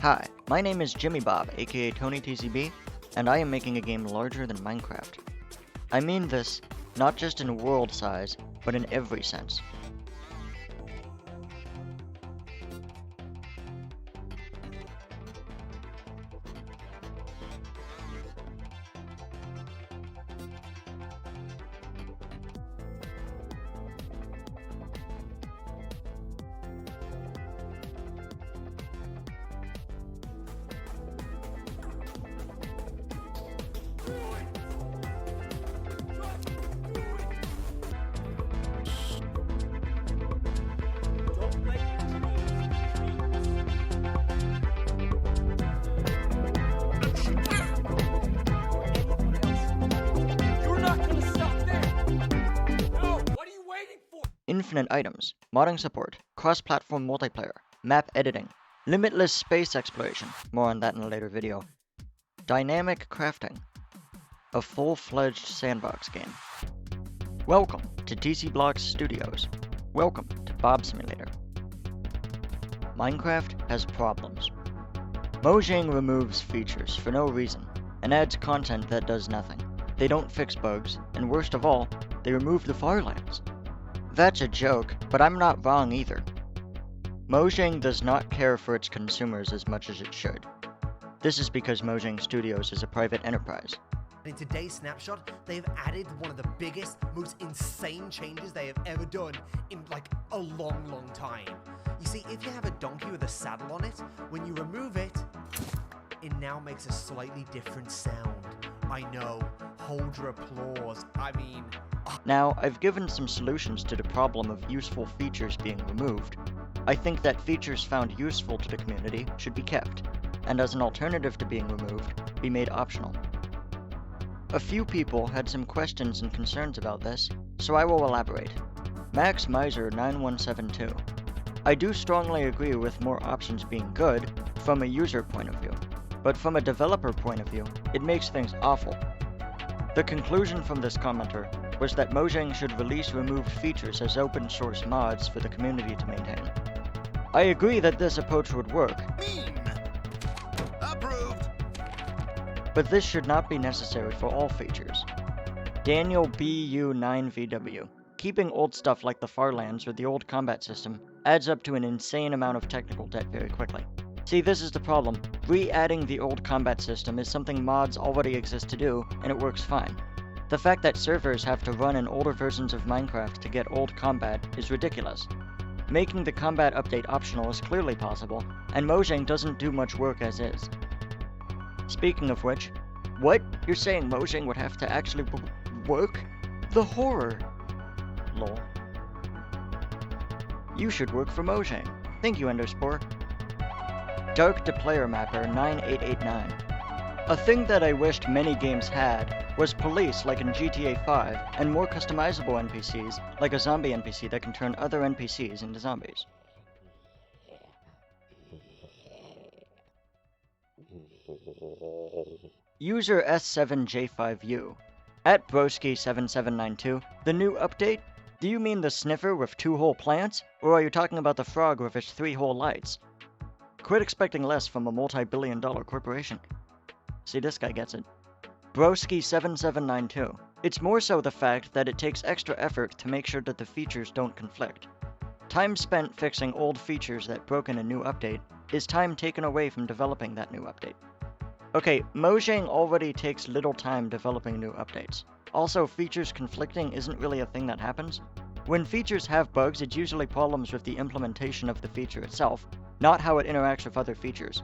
Hi, my name is Jimmy Bob, aka Tony TCB, and I am making a game larger than Minecraft. I mean this, not just in world size, but in every sense. Infinite items, modding support, cross-platform multiplayer, map editing, limitless space exploration, more on that in a later video, dynamic crafting, a full-fledged sandbox game. Welcome to DC Blox Studios. Welcome to Bob Simulator. Minecraft has problems. Mojang removes features for no reason and adds content that does nothing. They don't fix bugs, and worst of all, they remove the Farlands. That's a joke, but I'm not wrong either. Mojang does not care for its consumers as much as it should. This is because Mojang Studios is a private enterprise. In today's snapshot, they've added one of the biggest, most insane changes they have ever done in like a long time. You see, if you have a donkey with a saddle on it, when you remove it, it now makes a slightly different sound. I know, hold your applause. I mean... Now, I've given some solutions to the problem of useful features being removed. I think that features found useful to the community should be kept, and as an alternative to being removed, be made optional. A few people had some questions and concerns about this, so I will elaborate. Max Miser 9172. I do strongly agree with more options being good from a user point of view, but from a developer point of view, it makes things awful. The conclusion from this commenter was that Mojang should release removed features as open source mods for the community to maintain. I agree that this approach would work. Approved. But this should not be necessary for all features. Daniel BU9VW. Keeping old stuff like the Farlands or the old combat system adds up to an insane amount of technical debt very quickly. See, this is the problem. Re-adding the old combat system is something mods already exist to do, and it works fine. The fact that servers have to run in older versions of Minecraft to get old combat is ridiculous. Making the combat update optional is clearly possible, and Mojang doesn't do much work as is. Speaking of which, what? You're saying Mojang would have to actually work? The horror! Lol. You should work for Mojang. Thank you, Enderspore. Dark to Player Mapper 9889. A thing that I wished many games had was police like in GTA 5, and more customizable NPCs like a zombie NPC that can turn other NPCs into zombies. User S7J5U. At Broski7792, the new update? Do you mean the sniffer with 2-hole plants? Or are you talking about the frog with its 3-hole lights? Quit expecting less from a multi-billion-dollar corporation. See, this guy gets it. Broski7792. It's more so the fact that it takes extra effort to make sure that the features don't conflict. Time spent fixing old features that broke in a new update is time taken away from developing that new update. Okay, Mojang already takes little time developing new updates. Also, features conflicting isn't really a thing that happens. When features have bugs, it's usually problems with the implementation of the feature itself, not how it interacts with other features.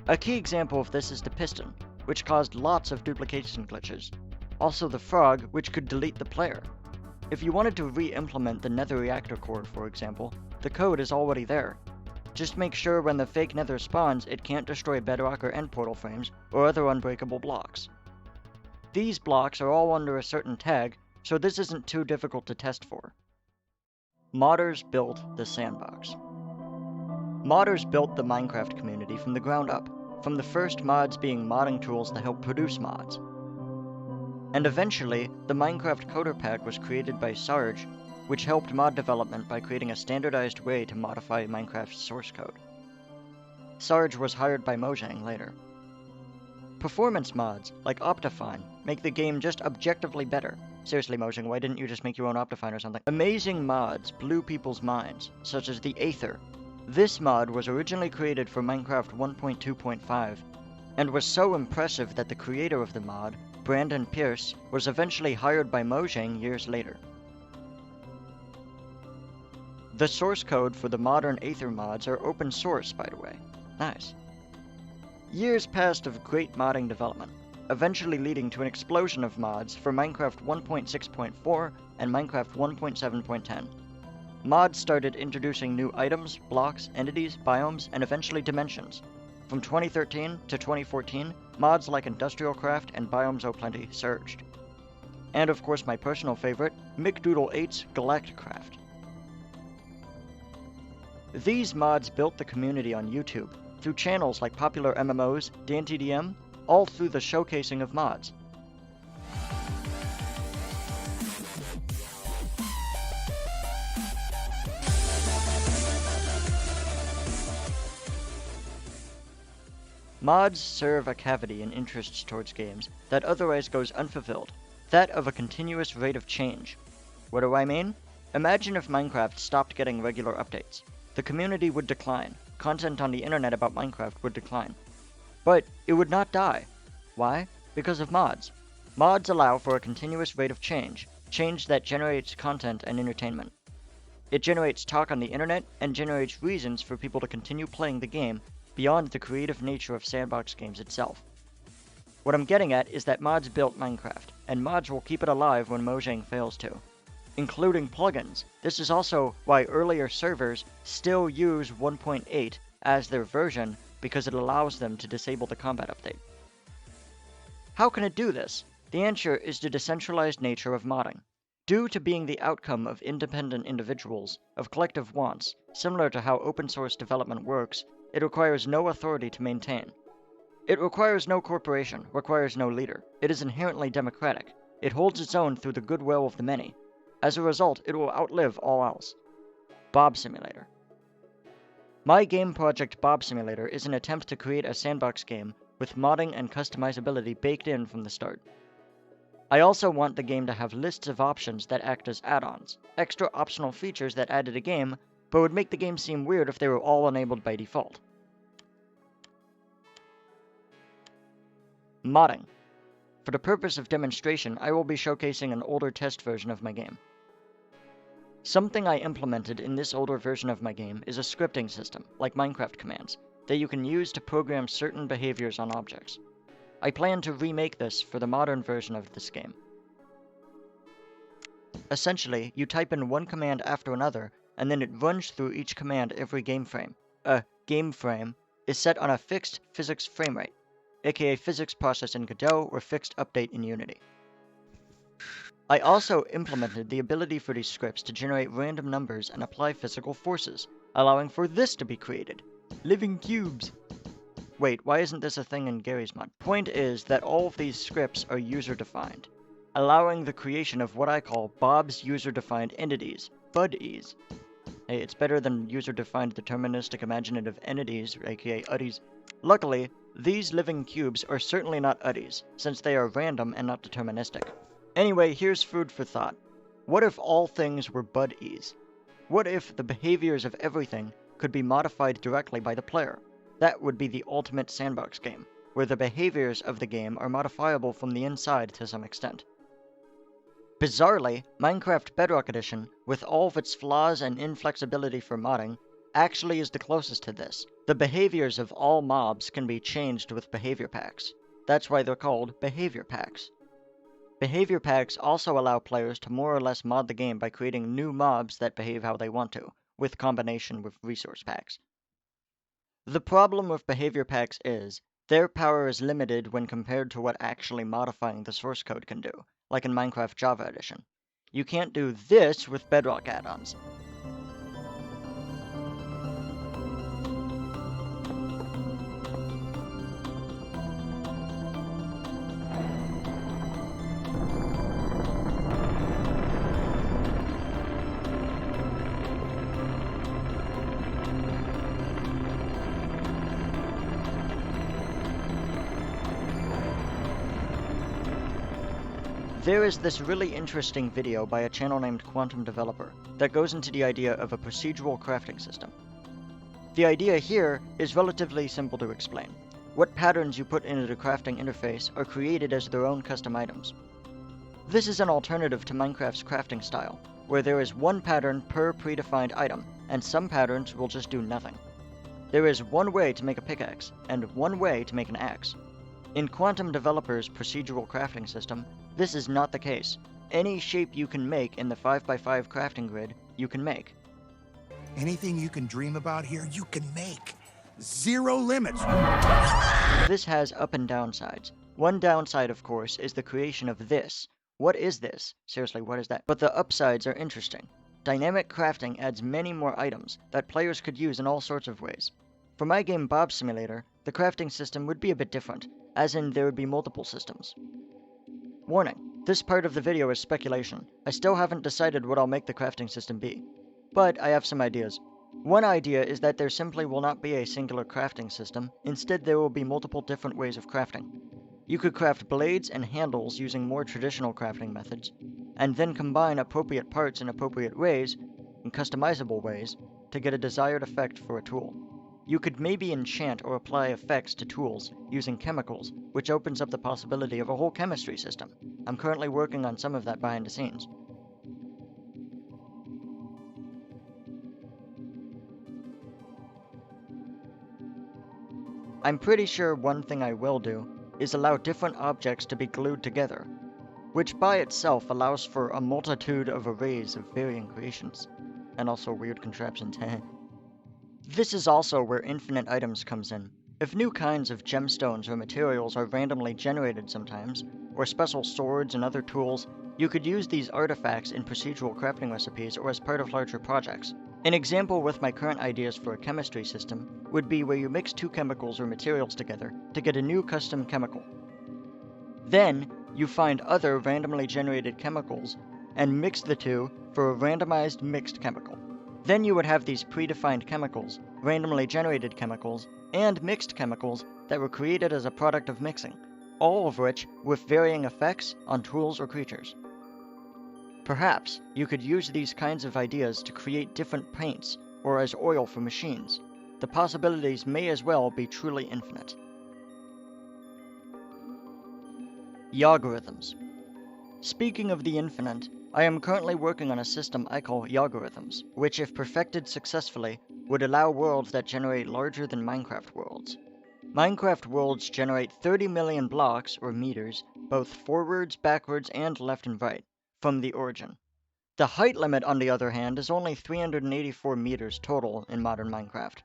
A key example of this is the piston, which caused lots of duplication glitches. Also the frog, which could delete the player. If you wanted to re-implement the nether reactor core, for example, the code is already there. Just make sure when the fake nether spawns, it can't destroy bedrock or end portal frames or other unbreakable blocks. These blocks are all under a certain tag, so this isn't too difficult to test for. Modders built the Sandbox. Modders built the Minecraft community from the ground up, from the first mods being modding tools to help produce mods. And eventually, the Minecraft Coder Pack was created by Sarge, which helped mod development by creating a standardized way to modify Minecraft's source code. Sarge was hired by Mojang later. Performance mods, like Optifine, make the game just objectively better. Seriously, Mojang, why didn't you just make your own Optifine or something? Amazing mods blew people's minds, such as the Aether. This mod was originally created for Minecraft 1.2.5, and was so impressive that the creator of the mod, Brandon Pierce, was eventually hired by Mojang years later. The source code for the modern Aether mods are open source, by the way. Nice. Years passed of great modding development, eventually leading to an explosion of mods for Minecraft 1.6.4 and Minecraft 1.7.10. Mods started introducing new items, blocks, entities, biomes, and eventually dimensions. From 2013 to 2014, mods like Industrial Craft and Biomes O'Plenty surged. And of course my personal favorite, McDoodle8's Galacticraft. These mods built the community on YouTube, through channels like PopularMMOs, DanTDM, all through the showcasing of mods. Mods serve a cavity in interests towards games that otherwise goes unfulfilled, that of a continuous rate of change. What do I mean? Imagine if Minecraft stopped getting regular updates. The community would decline, content on the internet about Minecraft would decline. But it would not die. Why? Because of mods. Mods allow for a continuous rate of change, change that generates content and entertainment. It generates talk on the internet and generates reasons for people to continue playing the game beyond the creative nature of Sandbox games itself. What I'm getting at is that mods built Minecraft, and mods will keep it alive when Mojang fails to, including plugins. This is also why earlier servers still use 1.8 as their version, because it allows them to disable the combat update. How can it do this? The answer is the decentralized nature of modding. Due to being the outcome of independent individuals, of collective wants, similar to how open source development works, it requires no authority to maintain. It requires no corporation, requires no leader. It is inherently democratic. It holds its own through the goodwill of the many. As a result, it will outlive all else. Bob Simulator. My game project Bob Simulator is an attempt to create a sandbox game with modding and customizability baked in from the start. I also want the game to have lists of options that act as add-ons, extra optional features that add to the game, but would make the game seem weird if they were all enabled by default. Modding. For the purpose of demonstration, I will be showcasing an older test version of my game. Something I implemented in this older version of my game is a scripting system, like Minecraft commands, that you can use to program certain behaviors on objects. I plan to remake this for the modern version of this game. Essentially, you type in one command after another, and then it runs through each command every game frame. A game frame is set on a fixed physics frame rate, aka physics process in Godot or fixed update in Unity. I also implemented the ability for these scripts to generate random numbers and apply physical forces, allowing for this to be created. Living cubes! Wait, why isn't this a thing in Gary's mod? Point is that all of these scripts are user-defined, allowing the creation of what I call Bob's user-defined entities, BUDdies. Hey, it's better than user-defined deterministic imaginative entities, aka UDdies. Luckily, these living cubes are certainly not UDdies, since they are random and not deterministic. Anyway, here's food for thought. What if all things were BUDdies? What if the behaviors of everything could be modified directly by the player? That would be the ultimate sandbox game, where the behaviors of the game are modifiable from the inside to some extent. Bizarrely, Minecraft Bedrock Edition, with all of its flaws and inflexibility for modding, actually is the closest to this. The behaviors of all mobs can be changed with behavior packs. That's why they're called behavior packs. Behavior packs also allow players to more or less mod the game by creating new mobs that behave how they want to, with combination with resource packs. The problem with behavior packs is, their power is limited when compared to what actually modifying the source code can do, like in Minecraft Java Edition. You can't do this with Bedrock add-ons. There is this really interesting video by a channel named Quantum Developer that goes into the idea of a procedural crafting system. The idea here is relatively simple to explain. What patterns you put into the crafting interface are created as their own custom items. This is an alternative to Minecraft's crafting style, where there is one pattern per predefined item, and some patterns will just do nothing. There is one way to make a pickaxe, and one way to make an axe. In Quantum Developer's procedural crafting system, this is not the case. Any shape you can make in the 5x5 crafting grid, you can make. Anything you can dream about here, you can make. Zero limits. This has up and down sides. One downside, of course, is the creation of this. What is this? Seriously, what is that? But the upsides are interesting. Dynamic crafting adds many more items that players could use in all sorts of ways. For my game Bob Simulator, the crafting system would be a bit different, as in there would be multiple systems. Warning, this part of the video is speculation. I still haven't decided what I'll make the crafting system be. But I have some ideas. One idea is that there simply will not be a singular crafting system, instead there will be multiple different ways of crafting. You could craft blades and handles using more traditional crafting methods, and then combine appropriate parts in appropriate ways, in customizable ways, to get a desired effect for a tool. You could maybe enchant or apply effects to tools using chemicals, which opens up the possibility of a whole chemistry system. I'm currently working on some of that behind the scenes. I'm pretty sure one thing I will do is allow different objects to be glued together, which by itself allows for a multitude of arrays of varying creations, and also weird contraptions. This is also where infinite items comes in. If new kinds of gemstones or materials are randomly generated sometimes, or special swords and other tools, you could use these artifacts in procedural crafting recipes or as part of larger projects. An example with my current ideas for a chemistry system would be where you mix two chemicals or materials together to get a new custom chemical. Then, you find other randomly generated chemicals and mix the two for a randomized mixed chemical. Then you would have these predefined chemicals, randomly generated chemicals, and mixed chemicals that were created as a product of mixing, all of which with varying effects on tools or creatures. Perhaps you could use these kinds of ideas to create different paints, or as oil for machines. The possibilities may as well be truly infinite. Yoggarithms. Speaking of the infinite, I am currently working on a system I call Yoggarithms, which if perfected successfully, would allow worlds that generate larger than Minecraft worlds. Minecraft worlds generate 30 million blocks, or meters, both forwards, backwards, and left and right, from the origin. The height limit, on the other hand, is only 384 meters total in modern Minecraft.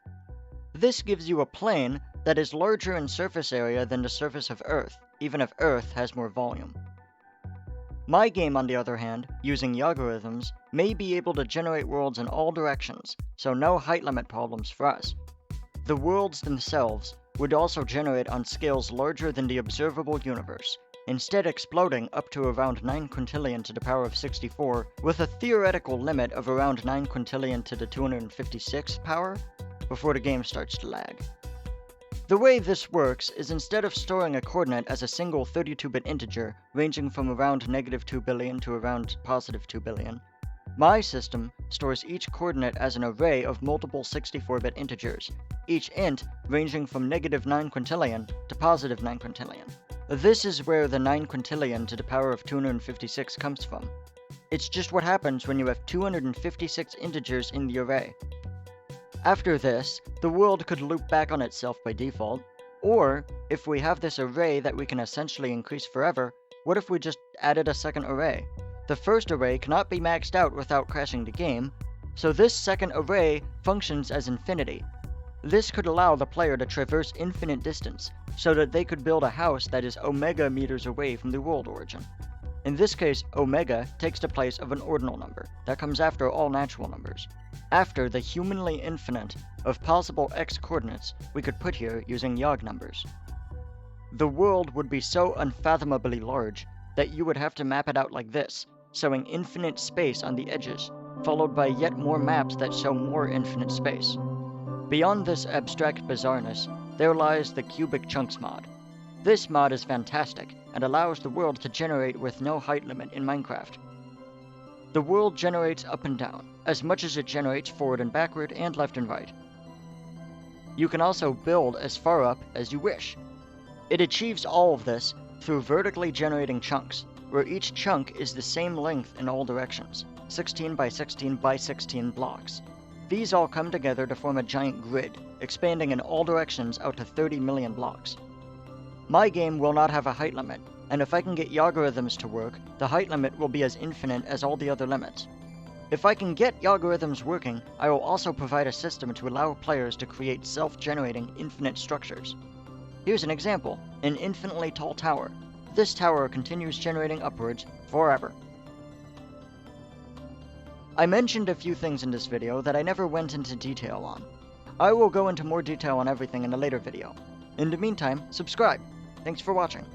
This gives you a plane that is larger in surface area than the surface of Earth, even if Earth has more volume. My game, on the other hand, using Yoggarithms, may be able to generate worlds in all directions, so no height limit problems for us. The worlds themselves would also generate on scales larger than the observable universe, instead exploding up to around 9 quintillion to the power of 64, with a theoretical limit of around 9 quintillion to the 256 power, before the game starts to lag. The way this works is instead of storing a coordinate as a single 32-bit integer, ranging from around -2 billion to around +2 billion, my system stores each coordinate as an array of multiple 64-bit integers, each int ranging from -9 quintillion to +9 quintillion. This is where the 9 quintillion to the power of 256 comes from. It's just what happens when you have 256 integers in the array. After this, the world could loop back on itself by default, or, if we have this array that we can essentially increase forever, what if we just added a second array? The first array cannot be maxed out without crashing the game, so this second array functions as infinity. This could allow the player to traverse infinite distance, so that they could build a house that is omega meters away from the world origin. In this case, omega takes the place of an ordinal number that comes after all natural numbers, after the humanly infinite of possible x coordinates we could put here using Yogg numbers. The world would be so unfathomably large that you would have to map it out like this, showing infinite space on the edges, followed by yet more maps that show more infinite space. Beyond this abstract bizarreness, there lies the Cubic Chunks mod. This mod is fantastic, and allows the world to generate with no height limit in Minecraft. The world generates up and down, as much as it generates forward and backward and left and right. You can also build as far up as you wish. It achieves all of this through vertically generating chunks, where each chunk is the same length in all directions, 16 by 16 by 16 blocks. These all come together to form a giant grid, expanding in all directions out to 30 million blocks. My game will not have a height limit, and if I can get Yoggarithms to work, the height limit will be as infinite as all the other limits. If I can get Yoggarithms working, I will also provide a system to allow players to create self-generating infinite structures. Here's an example, an infinitely tall tower. This tower continues generating upwards forever. I mentioned a few things in this video that I never went into detail on. I will go into more detail on everything in a later video. In the meantime, subscribe. Thanks for watching.